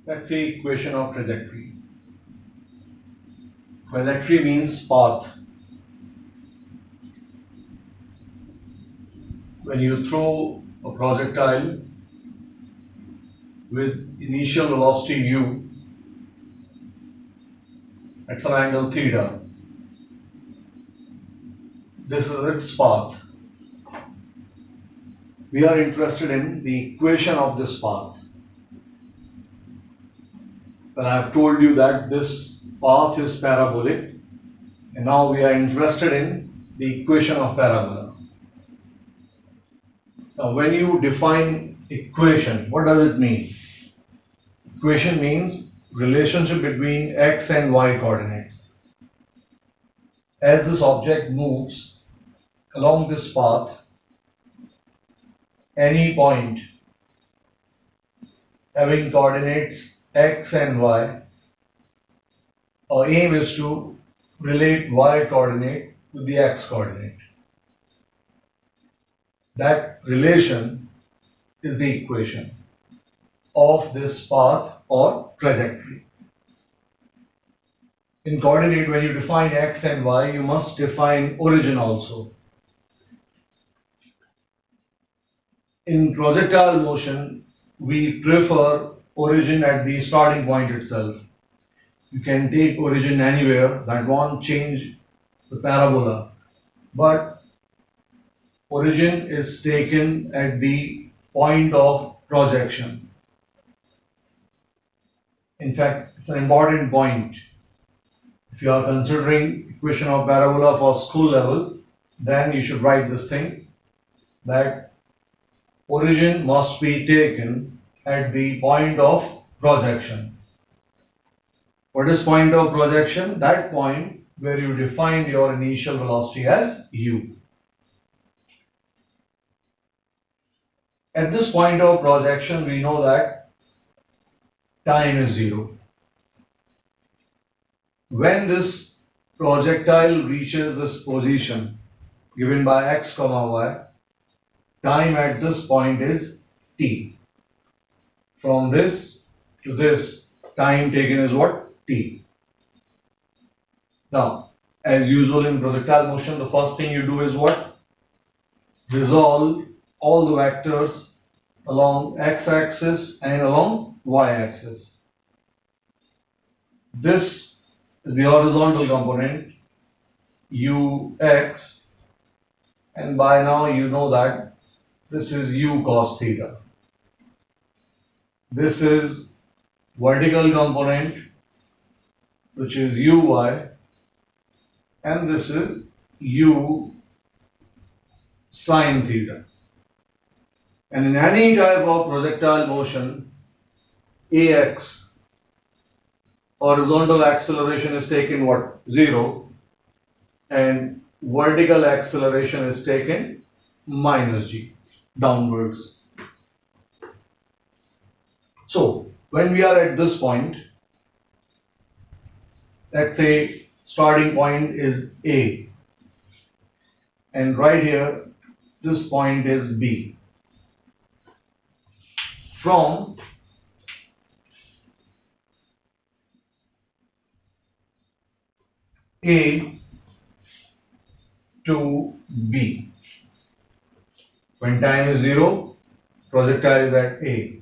Let's say equation of trajectory. Trajectory means path. When you throw a projectile with initial velocity u at some angle theta, this is its path. We are interested in the equation of this path. Well, I have told you that this path is parabolic, and now we are interested in the equation of parabola. Now, when you define equation, what does it mean? Equation means relationship between x and y coordinates. As this object moves along this path, any point having coordinates x and y, our aim is to relate y coordinate with the x coordinate. That relation is the equation of this path or trajectory. In coordinate, when you define x and y, you must define origin also. In projectile motion, we prefer origin at the starting point itself. You can take origin anywhere, that won't change the parabola, but origin is taken at the point of projection. In fact, it's an important point. If you are considering equation of parabola for school level, then you should write this thing, that origin must be taken at the point of projection. What is point of projection? That point where you define your initial velocity as u. At this point of projection, we know that time is 0. When this projectile reaches this position given by x comma y, time at this point is t. From this to this, time taken is what? T. Now, as usual in projectile motion, the first thing you do is what? Resolve all the vectors along x-axis and along y-axis. This is the horizontal component ux, and by now you know that this is u cos theta. This is vertical component, which is uy, and this is u sin theta. And in any type of projectile motion, ax, horizontal acceleration is taken what? 0, and vertical acceleration is taken minus g, downwards. So, when we are at this point, let's say starting point is A, and right here, this point is B. From A to B, when time is 0, projectile is at A.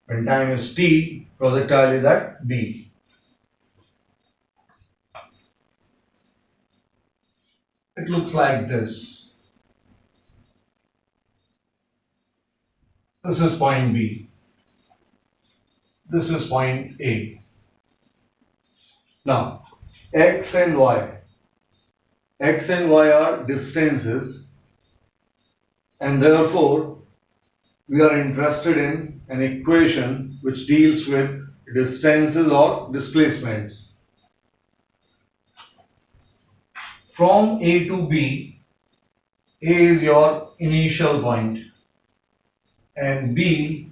When time is t, projectile is at B. It looks like this. This is point B. This is point A. Now, x and y. X and y are distances, and therefore we are interested in an equation which deals with distances or displacements. From A to B, A is your initial point and B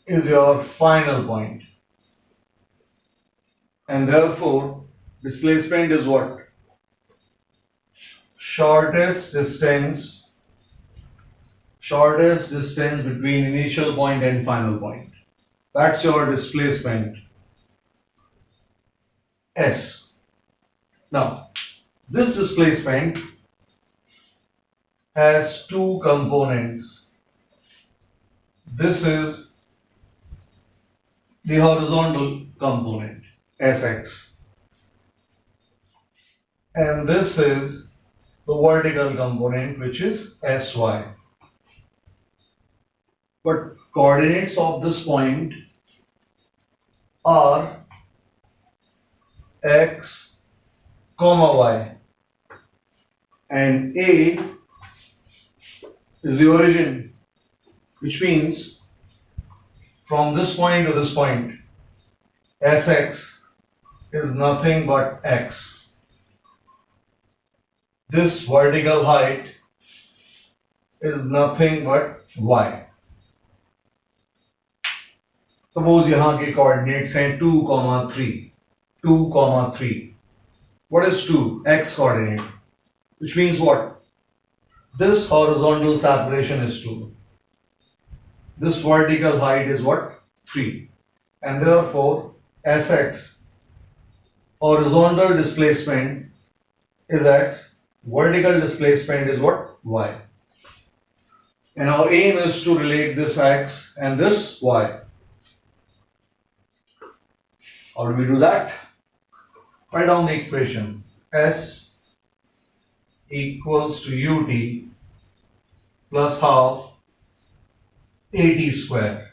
is your final point, and therefore displacement is what? Shortest distance between initial point and final point. That's your displacement S. Now, this displacement has two components. This is the horizontal component, Sx, and this is the vertical component, which is Sy. But coordinates of this point are x, y, and A is the origin, which means from this point to this point, Sx is nothing but x. This vertical height is nothing but y. Suppose यहाँ के coordinates हैं 2, 3, 2, 3. What is 2? X coordinate. Which means what? This horizontal separation is 2. This vertical height is what? 3. And therefore, Sx, horizontal displacement is x, vertical displacement is what? Y. And our aim is to relate this x and this y. How do we do that? Write down the equation. S equals to ut plus half at square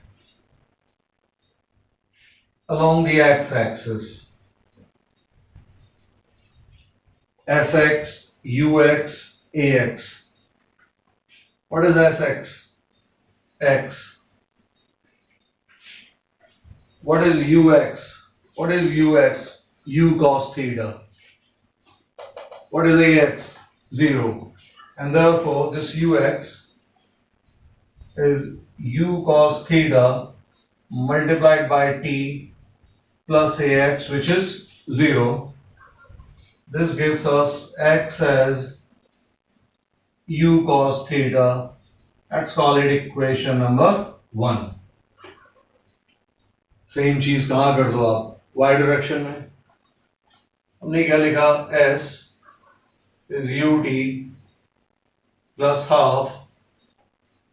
along the x-axis. Sx, ux, ax. What is Sx? X. What is ux? What is ux? U cos theta. What is ax? 0. And therefore this ux is u cos theta multiplied by t plus ax, which is 0. This gives us x as u cos theta. Let's call it equation number 1. Same चीज कहां कर दो आप? y direction में हमने क्या लिखा? s is ut plus half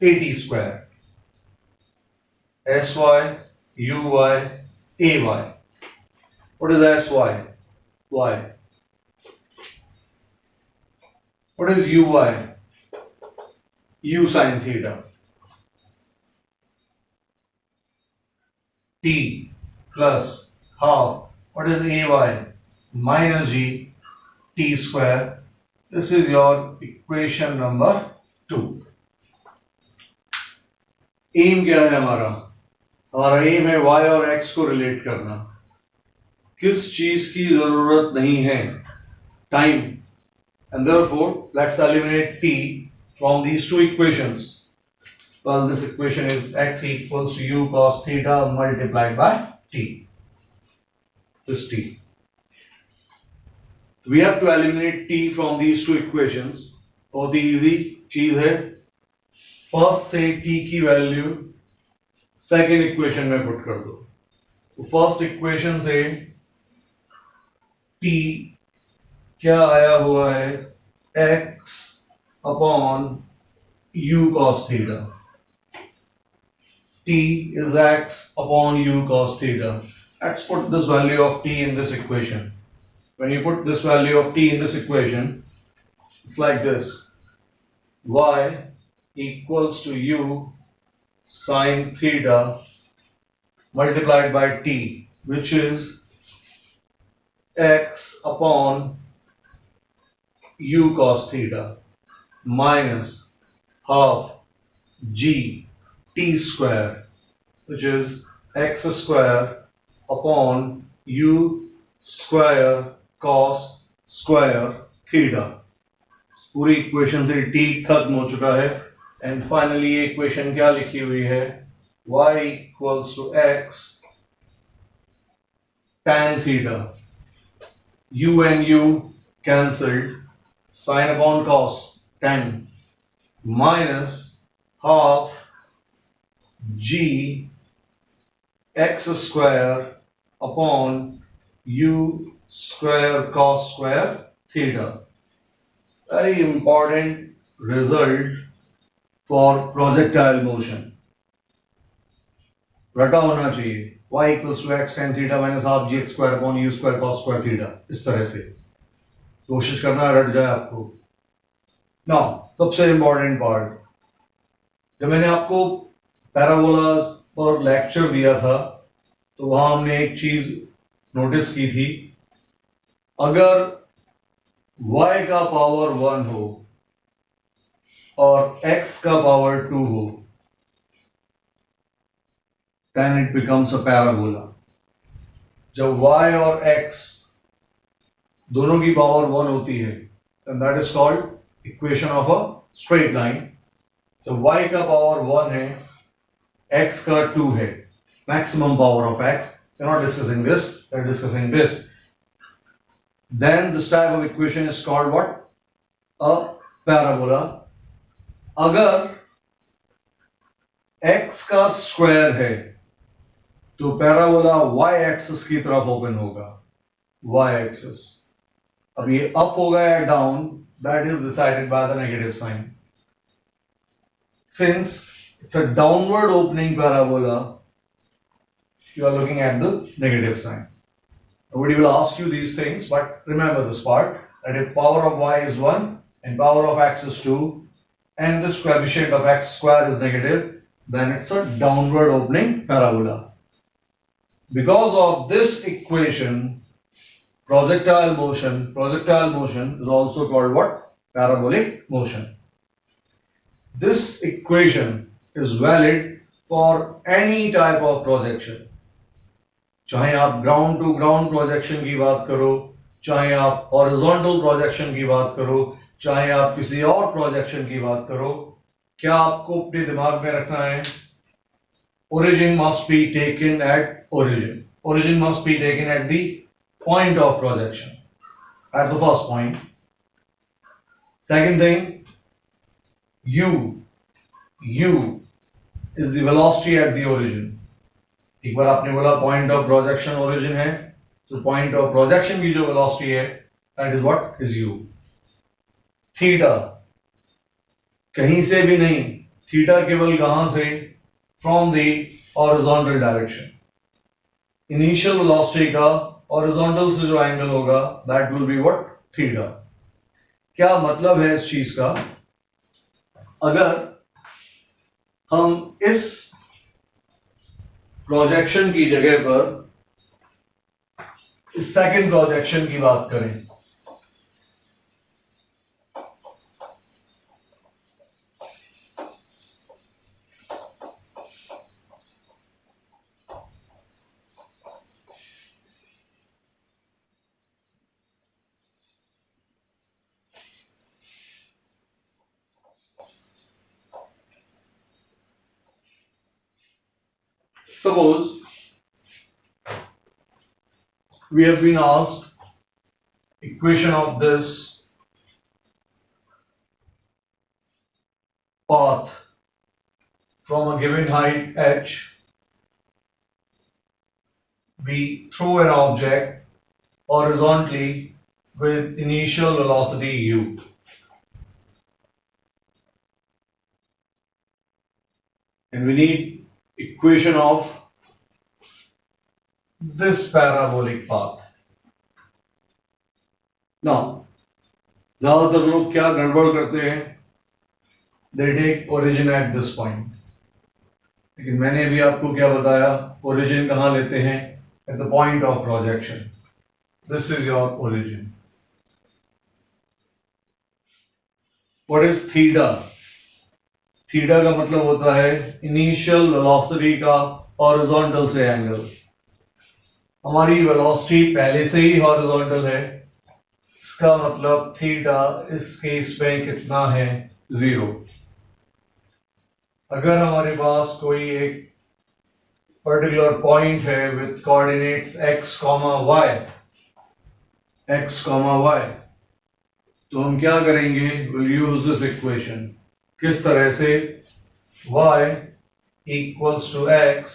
at square. Sy, uy, ay. What is sy? Y. What is uy? U sin theta. T plus half. What is ay? Minus g t square. This is your equation number 2. M क्या है हमारा? हमारा M है y और x को relate करना. किस चीज की जरूरत नहीं है? Time. And therefore, let's eliminate t from these two equations. Well, this equation is x equals to u cos theta multiplied by t. This t. We have to eliminate t from these two equations. बहुत ही easy चीज है. First से t की value second equation में put कर दो. तो first equation से t क्या आया हुआ है? x upon u cos theta. T is x upon u cos theta. Let's put this value of t in this equation. When you put this value of t in this equation, it's like this. Y equals to u sin theta multiplied by t, which is x upon u cos theta minus half g t square, which is x square upon u square cos square theta. पूरी equation से t खत्म हो चुका है. And finally ये equation क्या लिखी हुई है? y equals to x tan theta. U and u cancelled. Sin upon cos tan minus half g x square upon u square cos square theta. Very important result for projectile motion. रटा होना चाहिए y equals to x tan theta minus half g x square upon u square cos square theta. इस तरह से कोशिश करना रट जाए आपको. Now, सबसे इंपॉर्टेंट पार्ट, जब मैंने आपको पैराबोलास पर लेक्चर दिया था तो वहां हमने एक चीज नोटिस की थी. अगर y का पावर 1 हो और x का पावर 2 हो, then it becomes a parabola. जब y और x दोनों की पावर 1 होती है, then that is called equation of a straight line. जब y का पावर 1 है, x का 2 है, maximum power of x. We are not discussing this, we are discussing this. Then this type of equation is called what? A parabola. अगर x का square है तो parabola y axis की तरफ ओपन होगा. y axis. अब ये up होगा या down, that is decided by the negative sign. Since it's a downward opening parabola, you are looking at the negative sign. Nobody will ask you these things, but remember this part, that if power of y is 1 and power of x is 2 and this coefficient of x square is negative, then it's a downward opening parabola. Because of this equation, projectile motion is also called what? Parabolic motion. This equation is valid for any type of projection. चाहे आप ground to ground projection की बात करो, चाहे आप horizontal projection की बात करो, चाहे आप किसी और प्रोजेक्शन की बात करो, क्या आपको अपने दिमाग में रखना है? Origin must be taken at origin. Origin must be taken at the point of projection. That's the first point. Second thing, u is the velocity at the origin. एक बार आपने बोला पॉइंट ऑफ प्रोजेक्शन ओरिजिन है, तो point of projection की जो velocity है, that is what is u. Theta कहीं से भी नहीं, थीटा केवल कहां से? From the horizontal direction. Initial velocity का हॉरिजॉन्टल से जो एंगल होगा, that will be what? Theta. क्या मतलब है इस चीज का? अगर हम इस प्रोजेक्शन की जगह पर इस सेकंड प्रोजेक्शन की बात करें, suppose we have been asked equation of this path from a given height h. We throw an object horizontally with initial velocity u. And we need equation of this parabolic path. Now, ज्यादातर लोग क्या गड़बड़ करते हैं? They take origin at this point. लेकिन मैंने भी आपको क्या बताया? Origin कहाँ लेते हैं? At the point of projection. This is your origin. What is theta? Theta का मतलब होता है इनिशियल वेलोसिटी का हॉरिजॉन्टल से एंगल. हमारी वेलोसिटी पहले से ही हॉरिजॉन्टल है, इसका मतलब थीटा इस केस में कितना है? 0. अगर हमारे पास कोई एक पर्टिकुलर पॉइंट है विथ कोऑर्डिनेट्स x, y, तो हम क्या करेंगे? Will use this equation. किस तरह से? y equals to x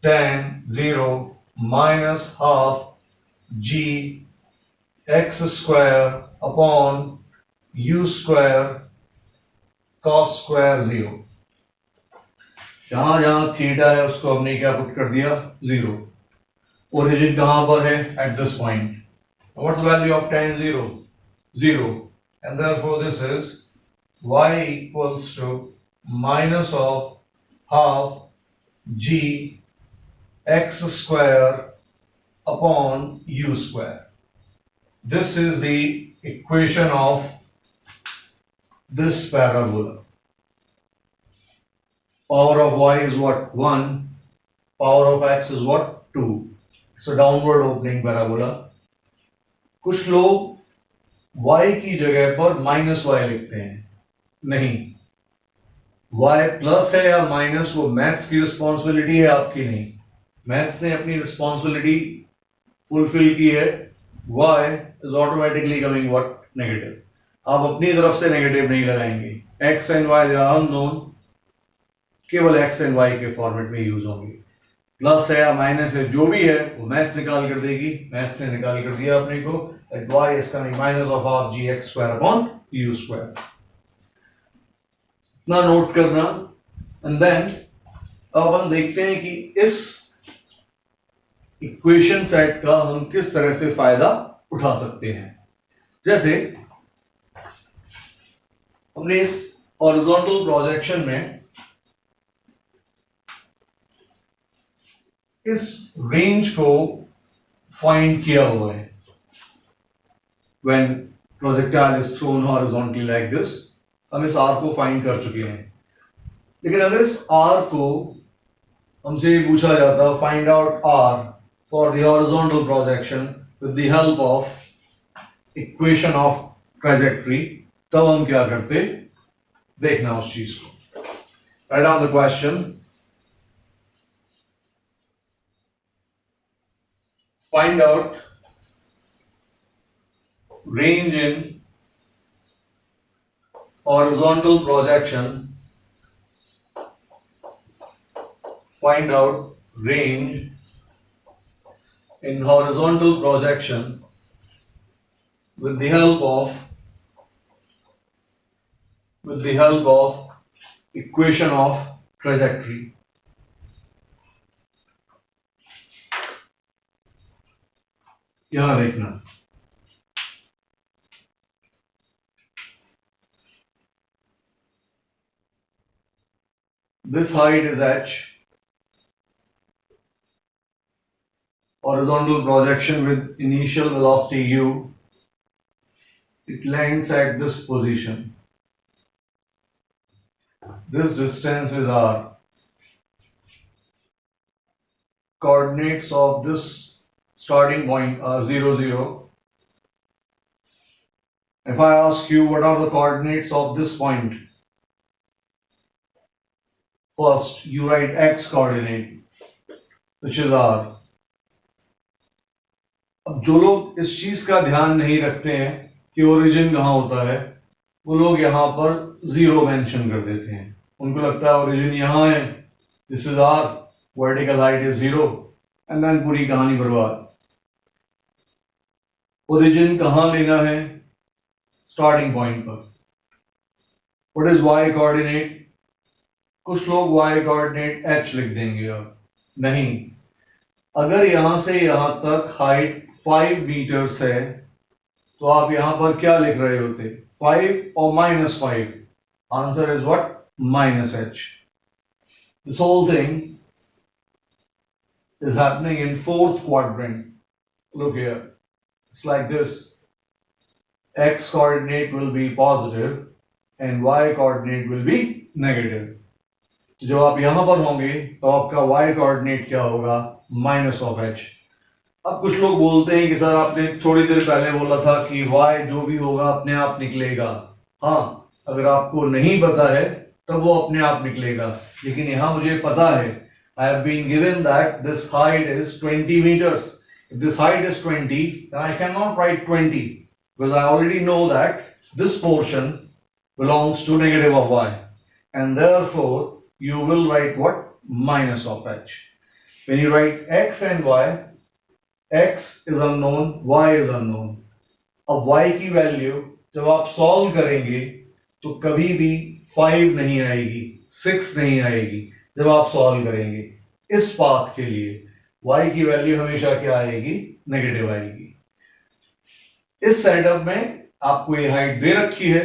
tan 0 minus half g x square upon u square cos square 0। जहां जहां थीटा है उसको हमने क्या पुट कर दिया 0। ओरिजिन कहां पर है at this point. What's the value of tan 0 0 and therefore this is y equals to minus of half g x square upon u square। This is the equation of this parabola। Power of y is what 1, power of x is what 2। It's a downward opening parabola। कुछ लोग y की जगह पर minus Y लिखते हैं, नहीं, y plus है या माइनस वो मैथ्स की रिस्पॉन्सिबिलिटी है, आपकी नहीं। मैथ्स ने अपनी रिस्पॉन्सिबिलिटी फुलफिल की है, y is automatically coming what negative. आप अपनी तरफ से नेगेटिव नहीं लगाएंगे। x and y they are unknown, केवल x एंड y के फॉर्मेट में यूज होंगे। प्लस है या माइनस है जो भी है वो मैथ्स निकाल कर देगी। मैथ्स ने निकाल कर दिया अपने को that y is coming minus of half gx square upon u square। इतना नोट करना। एंड देन अब हम देखते हैं कि इस इक्वेशन सेट का हम किस तरह से फायदा उठा सकते हैं। जैसे हमने इस हॉरिजॉन्टल प्रोजेक्शन में इस रेंज को फाइंड किया हुआ है। When projectile is thrown horizontally like this, हम इस R को फाइंड कर चुके हैं। लेकिन अगर इस R को हमसे पूछा जाता find out R for the horizontal projection with the help of equation of trajectory, तब हम क्या करते, देखना उस चीज को। Write down the question. Find out range in horizontal projection, find out range in horizontal projection with the help of equation of trajectory। यहां देखना, this height is h, horizontal projection with initial velocity u, it lands at this position, this distance is r, coordinates of this starting point are 0 0। if I ask you what are the coordinates of this point, first you write x coordinate which is r। अब जो लोग इस चीज का ध्यान नहीं रखते हैं कि ओरिजिन कहां होता है, वो लोग यहां पर 0 मेंशन कर देते हैं। उनको लगता है ओरिजिन यहां है, this is r, vertical height is 0, and then पूरी कहानी बर्बाद। ओरिजिन कहां लेना है, स्टार्टिंग पॉइंट पर। व्हाट इज y कोऑर्डिनेट, कुछ लोग y कोऑर्डिनेट h लिख देंगे, अब नहीं, अगर यहां से यहां तक हाइट 5 मीटर्स है तो आप यहां पर क्या लिख रहे होते, 5 और -5, answer is what -h। This whole thing is happening in fourth quadrant। Look here, it's like this, x coordinate will be positive and y coordinate will be negative। तो जब आप यहां पर होंगे तो आपका y कोऑर्डिनेट क्या होगा, -h। अब कुछ लोग बोलते हैं कि सर आपने थोड़ी देर पहले बोला था कि y जो भी होगा अपने आप निकलेगा। हाँ, अगर आपको नहीं पता है तब वो अपने आप निकलेगा, लेकिन यहां मुझे पता है, I have been given that this height is 20 meters। If this height is 20, then I cannot write 20 because I already know that this portion belongs to negative of y, and therefore you will write what, minus of h। When you write x and y, x is unknown, y is unknown. अब y की value जब आप solve करेंगे तो कभी भी 5 नहीं आएगी, 6 नहीं आएगी। जब आप सॉल्व करेंगे इस पाथ के लिए y की वैल्यू हमेशा क्या आएगी? नेगेटिव आएगी। इस सेटअप में आपको ये हाइट दे रखी है,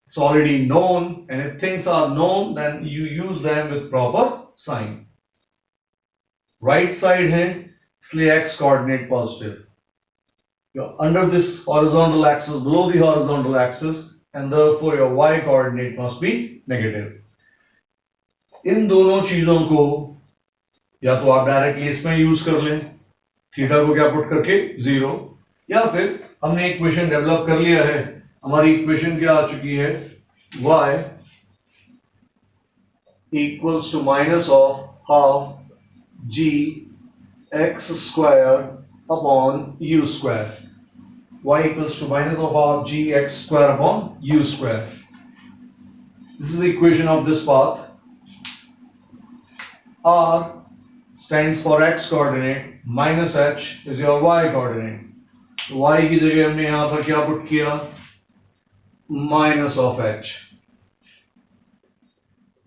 it's already known, and if things are known then you use them with proper sign. Right side है इसलिए x coordinate positive. You're under this horizontal axis, below the horizontal axis, and therefore your y coordinate must be negative. इन दोनों चीजों को या तो आप directly इसमें use कर लें, थीटा को क्या पुट करके 0, या फिर हमने इक्वेशन डेवलप कर लिया है, हमारी इक्वेशन क्या आ चुकी है? y equals to minus of half g x square upon u square. Y equals to minus of half g x square upon u square. This is the equation of this path. R stands for x coordinate, minus h is your y coordinate. y की जगह हमने यहां पर क्या put किया? Minus of h,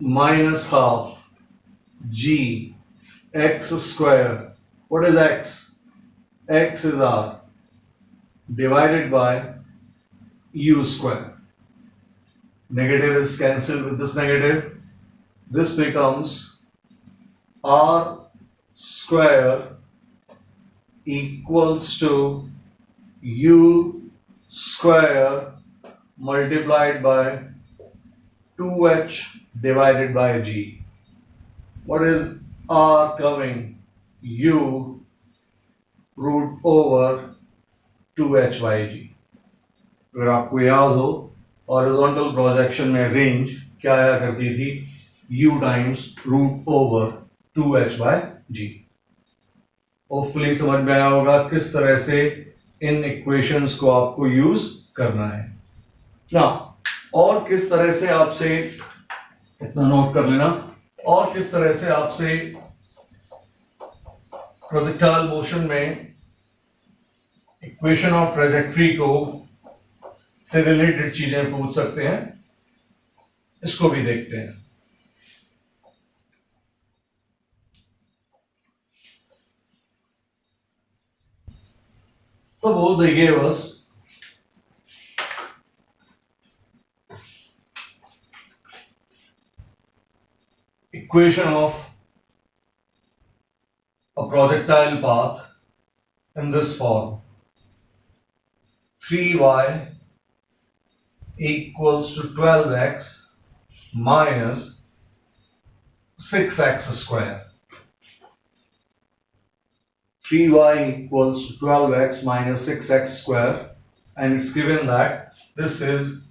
minus half g x square. What is x? X is r, divided by u square. Negative is cancelled with this negative. This becomes r square equals to u square multiplied by 2h divided by g. What is r coming? U root over 2h by g. अगर आपको याद हो horizontal projection में range क्या आया करती थी? u times root over 2h by g. Hopefully समझ में आया होगा किस तरह से इन इक्वेशंस को आपको यूज करना है ना, और किस तरह से आपसे, इतना नोट कर लेना, और किस तरह से आपसे प्रोजेक्टाइल मोशन में इक्वेशन ऑफ ट्रेजेक्ट्री को से रिलेटेड चीजें पूछ सकते हैं, इसको भी देखते हैं। Suppose they gave us equation of a projectile path in this form: 3y equals to 12x minus 6x square. 3y equals to 12x minus 6x square, and it's given that this is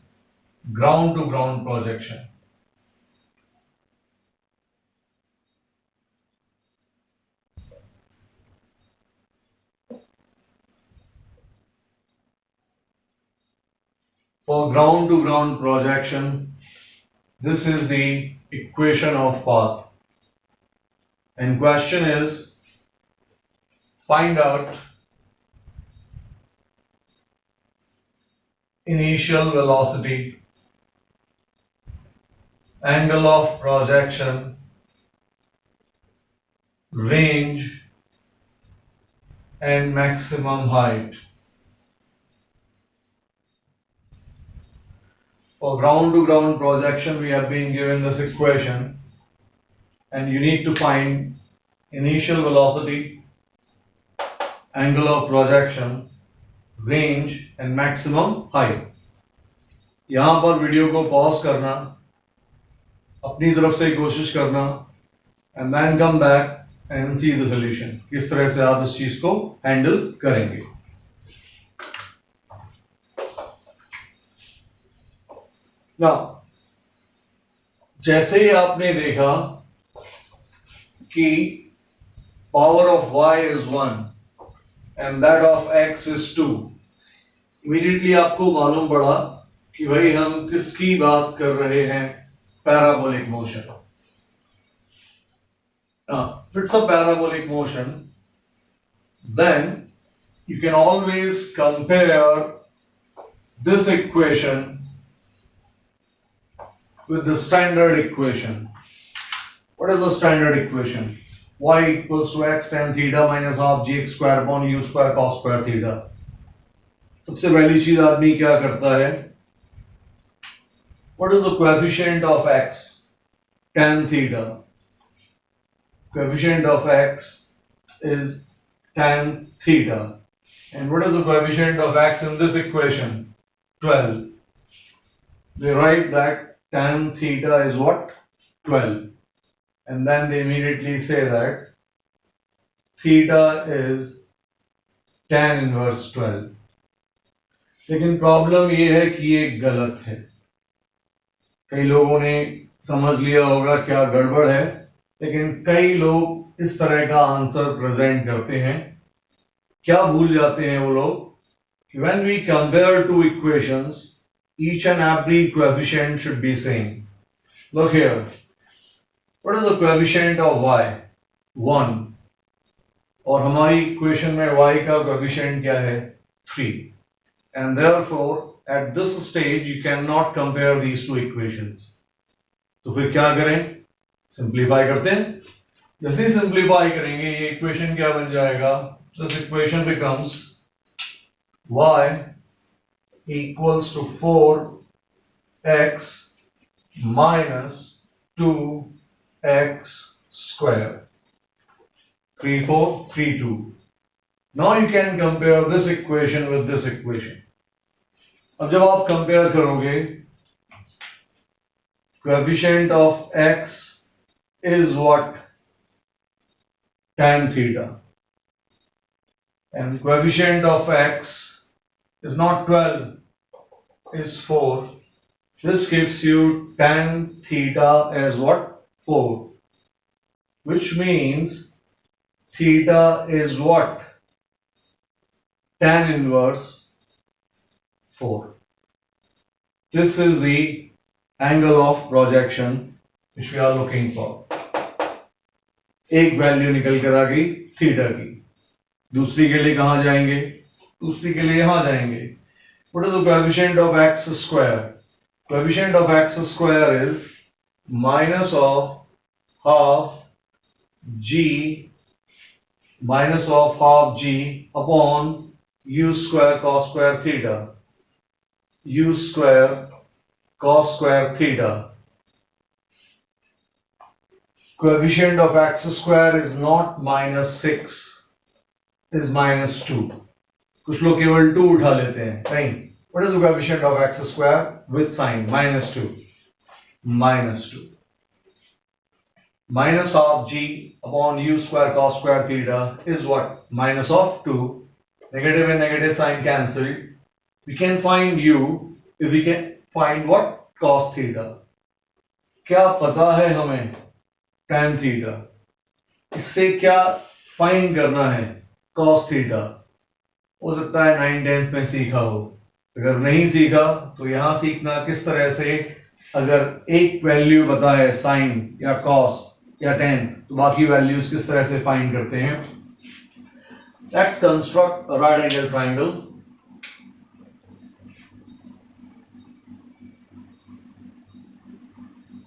ground to ground projection. For ground to ground projection, this is the equation of path. And question is, find out initial velocity, angle of projection, range, and maximum height. For ground to ground projection, we have been given this equation, and you need to find initial velocity, angle of projection, range, and maximum height. यहां पर video को pause करना, अपनी तरफ से कोशिश करना, and then come back and see the solution. किस तरह से आप इस चीज को हैंडल करेंगे। Now, जैसे ही आपने देखा कि power of y is 1 and that of x is 2, immediately आपको मालूम पड़ा कि भाई हम किसकी बात कर रहे हैं? Parabolic motion. If it's a parabolic motion, then you can always compare this equation with the standard equation. What is the standard equation? Y equals to x tan theta minus half gx square upon u square cos square theta. सबसे पहली चीज आदमी क्या करता है? What is the coefficient of x? Tan theta. Coefficient of x is tan theta. And what is the coefficient of x in this equation? 12. They write that tan theta is what? 12. And then they immediately say that theta is tan inverse 12. लेकिन problem ये है कि ये गलत है. कई लोगों ने समझ लिया होगा क्या गड़बड़ है, लेकिन कई लोग इस तरह का आंसर प्रेजेंट करते हैं. क्या भूल जाते हैं वो लोग? When we compare two equations, each and every coefficient should be same. Look here. What is the coefficient of y? 1. और हमारी इक्वेशन में y का कोएफिशिएंट क्या है? 3. And therefore, at this stage, you cannot compare these two equations. तो फिर क्या करें? सिंप्लीफाई करते हैं. जैसे ही सिंप्लीफाई करेंगे ये इक्वेशन क्या बन जाएगा? This equation becomes y equals to 4x minus 2x square. 3 4 3 2. Now you can compare this equation with this equation. अब जब आप कंपेयर करोगे, coefficient of x is what? Tan theta. And coefficient of x is not 12, is 4. This gives you tan theta as what? 4. Which means theta is what? Tan inverse 4. This is the angle of projection which we are looking for. एक value निकल कर आ गई theta की. दूसरी के लिए कहां जाएंगे? दूसरी के लिए यहां जाएंगे. What is the coefficient of x square? Coefficient of x square is minus of half g upon u square cos square theta. U square cos square theta. Coefficient of x square is not minus 6, is minus 2. कुछ लोग केवल 2 उठा लेते हैं. नहीं. What is the coefficient of x square with sign? Minus 2. Minus 2. Minus of g upon u square cos square theta is what? Minus of 2. Negative and negative sign cancelled. We can find u if we can find what? Cos theta. क्या पता है हमें? Tan theta. इससे क्या find करना है? Cos theta. हो सकता है 9th में सीखा हो. अगर नहीं सीखा तो यहां सीखना किस तरह से. अगर एक वैल्यू पता है साइन या कॉस या tan, तो बाकी वैल्यूज किस तरह से फाइंड करते हैं. Let's construct a right angle triangle.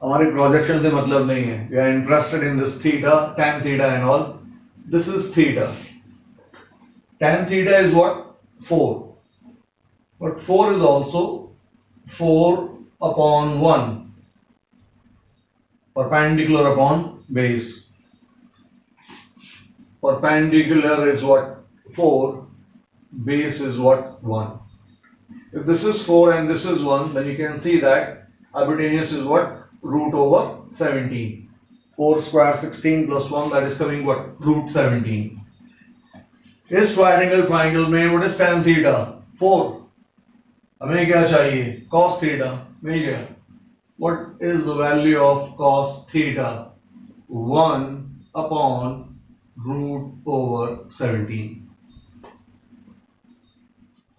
हमारे प्रोजेक्शन से मतलब नहीं है. We are interested in this theta, tan theta and all. This is theta. Tan theta is what? 4. But 4 is also 4 upon 1. Perpendicular upon base. Perpendicular is what? 4. Base is what? 1. If this is 4 and this is 1, then you can see that hypotenuse is what? Root over 17. 4 square 16 plus 1, that is coming what? Root 17. इस triangle triangle में what is tan theta? 4. हमें क्या चाहिए? Cos theta. मिल गया. What is the value of cos theta? 1 upon root over 17.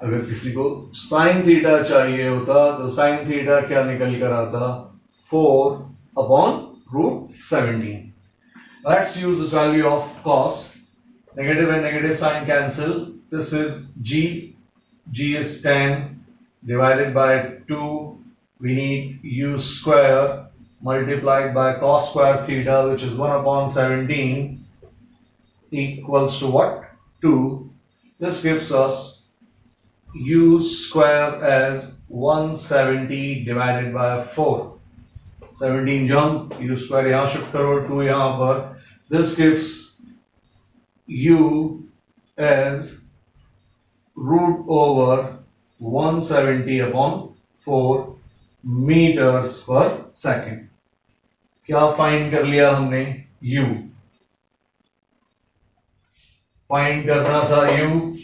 अगर किसी को sin theta चाहिए होता तो sin theta क्या निकल कर आता? 4 upon root 17. Let's use this value of cos. Negative and negative sign cancel. This is g. G is 10 divided by 2. We need u square multiplied by cos square theta, which is 1 upon 17, equals to what? 2. This gives us u square as 170 divided by 4. 17 jump, u square यहाँ shift करो, 2 यहाँ पर. This gives u as root over 170 upon 4 meters per second. क्या find कर लिया हमने? u. Find करना था u,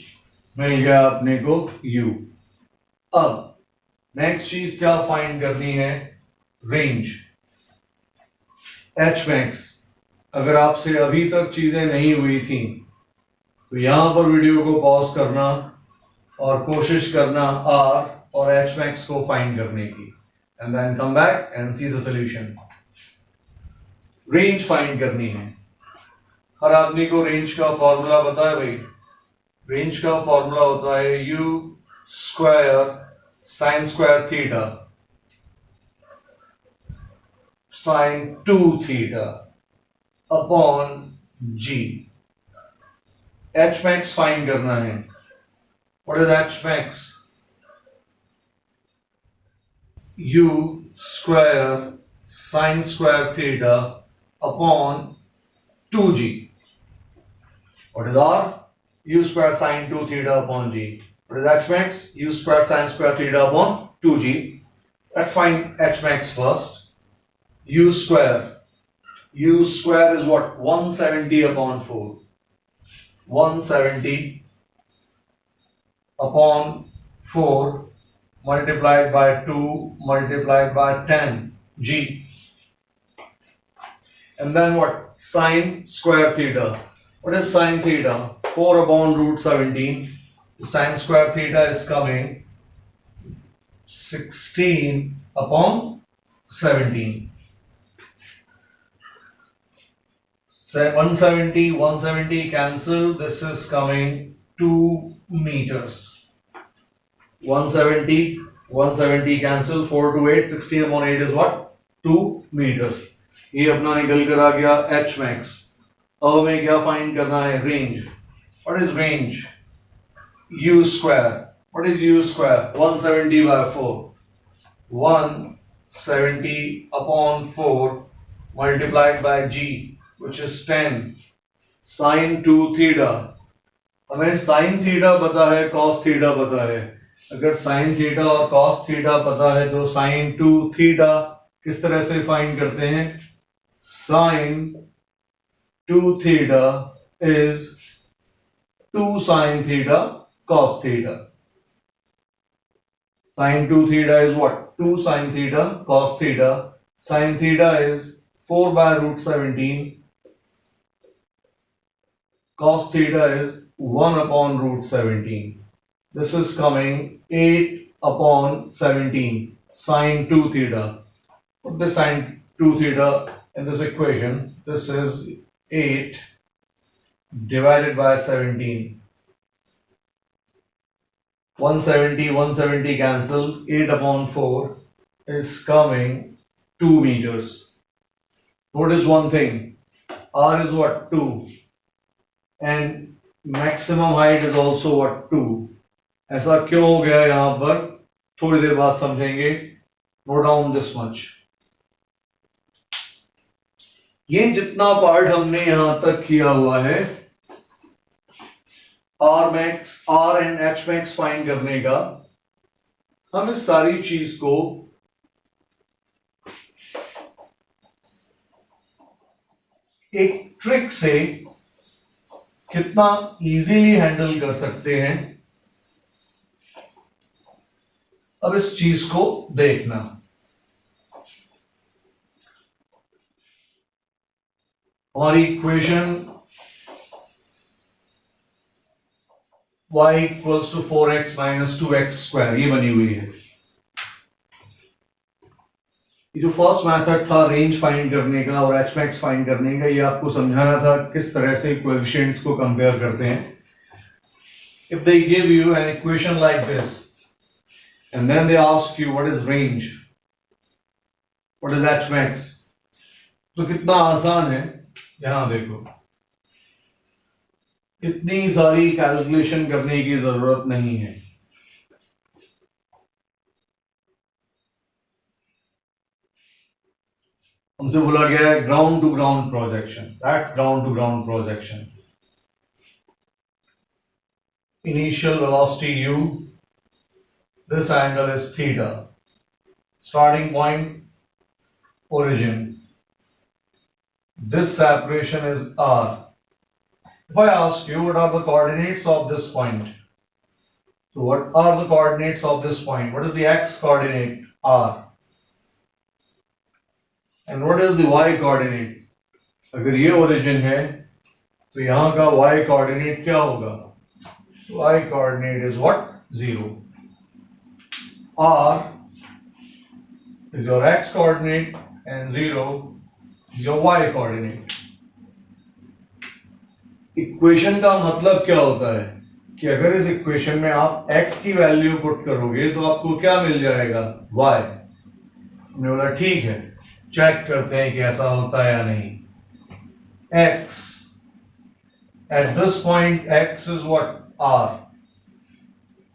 मिल गया अपने को u. अब नेक्स्ट चीज क्या फाइंड करनी है? रेंज. H max. अगर आपसे अभी तक चीजें नहीं हुई थी तो यहां पर वीडियो को पॉज करना और कोशिश करना आर और एच मैक्स को फाइंड करने की, and then come back and see the solution. Range find करनी है. हर आदमी को रेंज का फॉर्मूला पता है भाई. रेंज का फॉर्मूला होता है u square sine square theta sine 2 theta upon g. H max find करना है. What is H max? u square sine square theta upon 2g. What is r? U square sine 2 theta upon g. What is h max? U square sine square theta upon 2g. Let's find h max first. U square. U square is what? 170 upon 4. 170 upon 4 multiplied by 2 multiplied by 10 g. And then what? Sine square theta. What is sine theta? 4 upon root 17. Sine square theta is coming 16 upon 17. So 170 cancel. This is coming 2 meters. 170 cancel. 4 to 8. 16 upon 8 is what? 2 meters. ये अपना निकल कर आ गया h max. अब हमें क्या find करना है? Range. What is range? u square. What is u square? 170 by 4. 170 upon 4 multiplied by g, which is 10. Sin 2 theta. हमें sin theta पता है, cos theta पता है. अगर sin theta और cos theta पता है तो sin 2 theta किस तरह से फाइंड करते हैं? Sin 2 theta is 2 sin theta cos theta. Sin 2 theta is what? 2 sin theta cos theta. Sin theta is 4 by root 17. Cos theta is 1 upon root 17. This is coming 8 upon 17. Sin 2 theta. Put the sin 2 theta in this equation. This is 8 divided by 17. 170 cancel. 8 upon 4 is coming 2 meters. Notice one thing. R is what? 2. And maximum height is also what? 2. ऐसा क्यों हो गया यहां पर? थोड़ी देर बाद समझेंगे. Note down this much. ये जितना पार्ट हमने यहां तक किया हुआ है R max, R and H max find करने का, हम इस सारी चीज को एक ट्रिक से कितना इजीली हैंडल कर सकते हैं, अब इस चीज को देखना. हमारी equation y equals to 4x minus 2x square ये बनी हुई है. ये जो फर्स्ट मेथड था रेंज फाइंड करने का और एच मैक्स फाइंड करने का, ये आपको समझाना था किस तरह से कोएफिशिएंट्स को कंपेयर करते हैं. If they give you an equation like this and then they ask you what is range, what is H max, तो कितना आसान है. यहां देखो, इतनी सारी कैलकुलेशन करने की जरूरत नहीं है. हमसे बोला गया है ground to ground projection. That's ground to ground projection. Initial velocity u, this angle is theta. Starting point, origin. This separation is r. If I ask you what are the coordinates of this point, so what are the coordinates of this point? What is the x coordinate? R. And what is the y coordinate? अगर ये origin है तो यहां का y coordinate क्या होगा? Y coordinate is what? 0. R is your x coordinate and 0 is your y coordinate. Equation का मतलब क्या होता है कि अगर इस इक्वेशन में आप x की वैल्यू पुट करोगे तो आपको क्या मिल जाएगा? y. हमने बोला ठीक है, चेक करते हैं कि ऐसा होता है या नहीं. x at this point, x is what? R.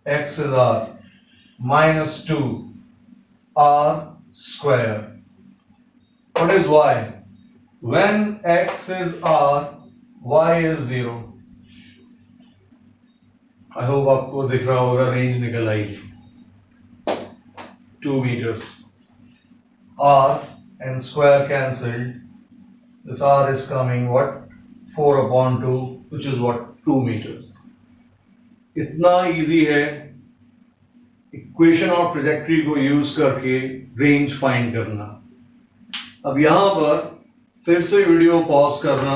X is R minus 2 R square. What is y? When x is R, y is 0. I hope आपको दिख रहा होगा, रेंज निकल आई 2 meters. R and square cancelled. This R is coming what? 4/2, which is what? 2 meters. इतना easy है equation of trajectory को use करके range find करना. अब यहां पर फिर से वीडियो पॉज करना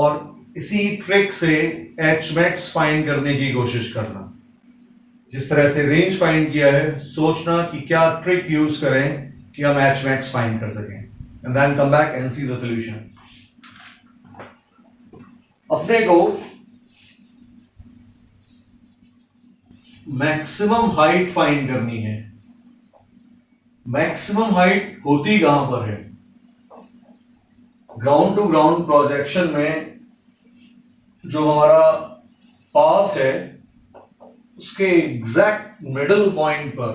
और इसी ट्रिक से एच मैक्स फाइंड करने की कोशिश करना. जिस तरह से रेंज फाइंड किया है, सोचना कि क्या ट्रिक यूज करें कि हम एच मैक्स फाइंड कर सकें, and then come back and see the solution. अपने को मैक्सिमम हाइट फाइंड करनी है. मैक्सिमम हाइट होती कहां पर है? ग्राउंड टू ग्राउंड प्रोजेक्शन में जो हमारा पाथ है उसके एग्जैक्ट मिडल पॉइंट पर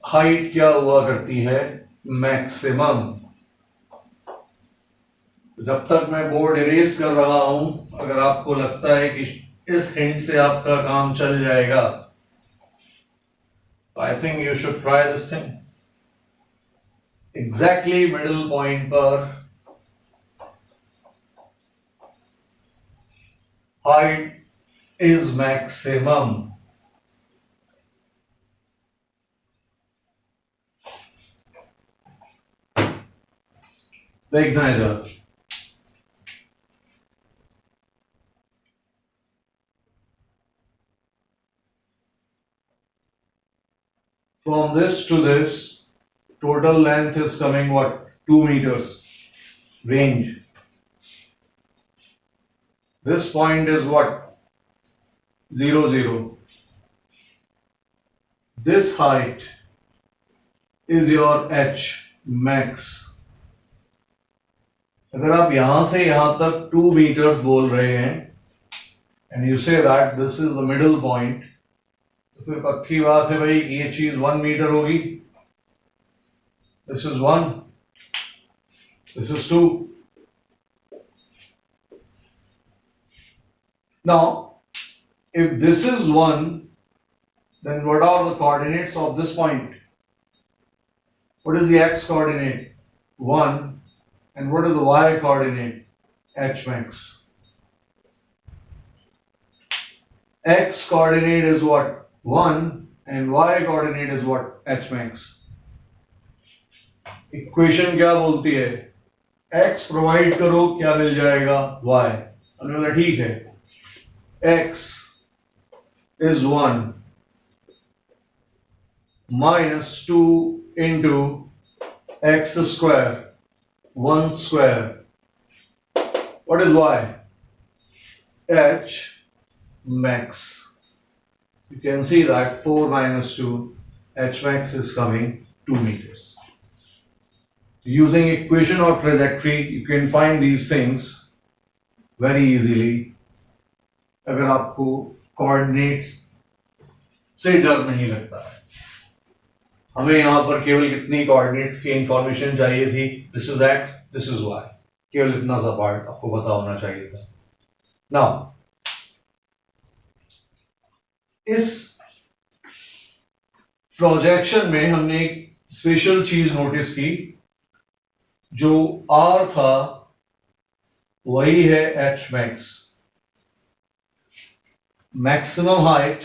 हाइट क्या हुआ करती है? मैक्सिमम. जब तक मैं बोर्ड इरेज कर रहा हूं, अगर आपको लगता है कि इस हिंट से आपका काम चल जाएगा, I think you should try this thing. Exactly middle point पर हाइट इज मैक्सिमम. देखना इधर. From this to this, total length is coming what? 2 meters. Range. This point is what? 0, 0. This height is your H max. अगर आप यहां से यहां तक 2 meters बोल रहे हैं and you say that this is the middle point, तो फिर पक्की बात है भाई, ये चीज 1 मीटर होगी. This is 1, this is 2. Now if this is 1, then what are the coordinates of this point? What is the x coordinate? 1. And what is the y coordinate? H max. X coordinate is what? 1 and y coordinate is what? H max. Equation क्या बोलती है? x provide करो, क्या मिल जाएगा? y. हमने बोला ठीक है, x is 1 minus 2 into x square 1 square. What is y? H max. You can see that 4 minus 2, H max is coming 2 meters. Using equation or trajectory, you can find these things very easily. अगर आपको coordinates से डर नहीं लगता है, हमें यहाँ पर केवल कितनी coordinates की इंफॉर्मेशन चाहिए थी, this is x, this is y, केवल इतना सा पार्ट आपको पता होना चाहिए था. Now, इस प्रोजेक्शन में हमने एक स्पेशल चीज नोटिस की, जो R था वही है H max. Maximum height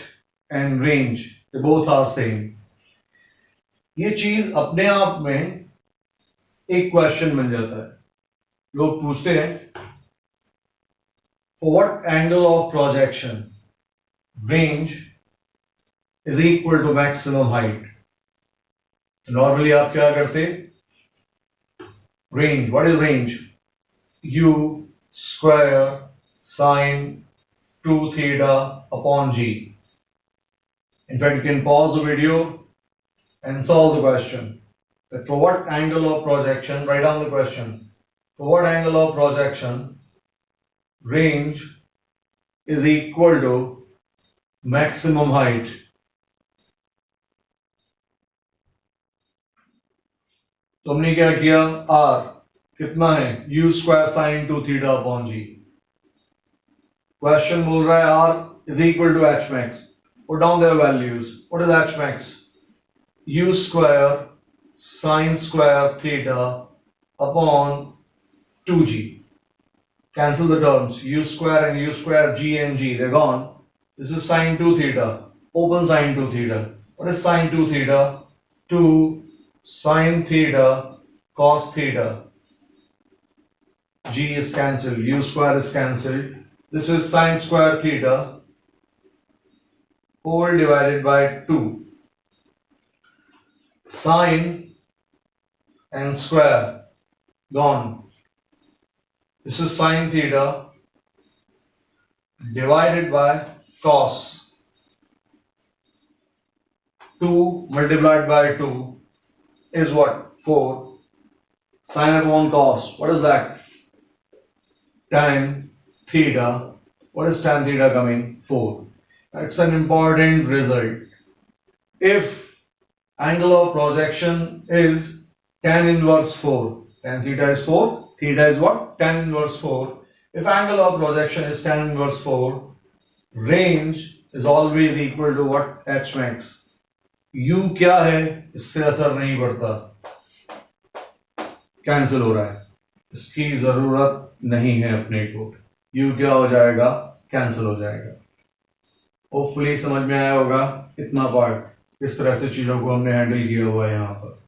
and range, they both are same. ये चीज अपने आप में एक क्वेश्चन बन जाता है. लोग पूछते हैं, for what angle of projection range is equal to maximum height? Normally आप क्या करते? Range, what is range? U square sine 2 theta upon g. In fact, you can pause the video and solve the question. That for what angle of projection, write down the question. For what angle of projection range is equal to maximum height? तुमने क्या किया? R कितना है? U square sine 2 theta upon g. Question बोल रहा है R is equal to H max. Put down their values. What is H max? U square sine square theta upon 2g. Cancel the terms. U square and U square, g and g, they're gone. This is sine 2 theta. Open sine 2 theta. What is sine 2 theta? 2 sine theta cos theta. G is cancelled. U square is cancelled. This is sine square theta whole divided by 2. Sine and square gone. This is sine theta divided by cos. 2 multiplied by 2 is what? 4. Sine upon cos. What is that? Tan theta. What is tan theta coming? 4. That's an important result. If angle of projection is tan inverse 4, tan theta is 4, theta is what? Tan inverse 4. If angle of projection is tan inverse 4, range is always equal to what? H max. U क्या है? इससे असर नहीं पड़ता, cancel हो रहा है, इसकी जरूरत नहीं है अपने को. U क्या हो जाएगा? कैंसिल हो जाएगा. होपफुली समझ में आया होगा इतना पार्ट, किस तरह से चीजों को हमने हैंडल किया हुआ है यहाँ पर.